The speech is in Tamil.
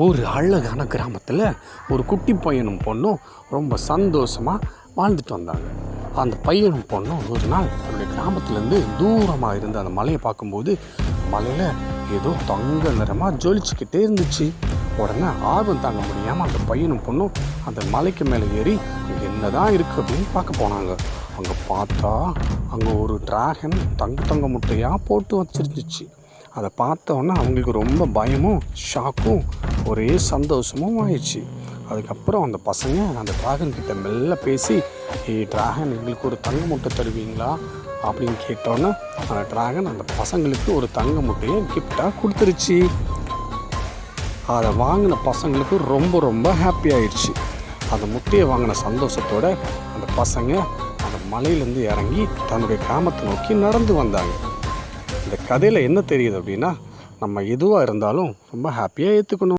ஒரு அழகான கிராமத்தில் ஒரு குட்டி பையனும் பொண்ணும் ரொம்ப சந்தோஷமாக வாழ்ந்துட்டு வந்தாங்க. அந்த பையனும் பொண்ணும் ஒரு நாள் தன்னுடைய கிராமத்துலேருந்து தூரமாக இருந்த அந்த மலையை பார்க்கும்போது மலையில் ஏதோ தங்க நிறமாக ஜொலிச்சுக்கிட்டே இருந்துச்சு. உடனே ஆர்வம் தாங்க முடியாமல் அந்த பையனும் பொண்ணும் அந்த மலைக்கு மேலே ஏறி அங்கே என்ன தான் இருக்குது அப்படின்னு பார்க்க போனாங்க. அங்கே பார்த்தா அங்கே ஒரு டிராகன் தங்க முட்டையாக போட்டு வச்சிருந்துச்சு. அதை பார்த்தோன்னே அவங்களுக்கு ரொம்ப பயமும் ஷாக்கும் ஒரே சந்தோஷமும் ஆயிடுச்சு. அதுக்கப்புறம் அந்த பசங்க அந்த டிராகன் கிட்ட மெல்ல பேசி, டிராகன் எங்களுக்கு ஒரு தங்க முட்டை தருவீங்களா அப்படின்னு கேட்டோன்னே அந்த டிராகன் அந்த பசங்களுக்கு ஒரு தங்க முட்டையை கிஃப்டாக கொடுத்துருச்சு. அதை வாங்கின பசங்களுக்கு ரொம்ப ரொம்ப ஹாப்பி ஆயிடுச்சு. அந்த முட்டையை வாங்கின சந்தோஷத்தோட அந்த பசங்க அந்த மலையிலேருந்து இறங்கி தன்னுடைய கிராமத்தை நோக்கி நடந்து வந்தாங்க. இந்த கதையில் என்ன தெரியுது அப்படின்னா, நம்ம எதுவாக இருந்தாலும் ரொம்ப ஹாப்பியாக ஏற்றுக்கணும்.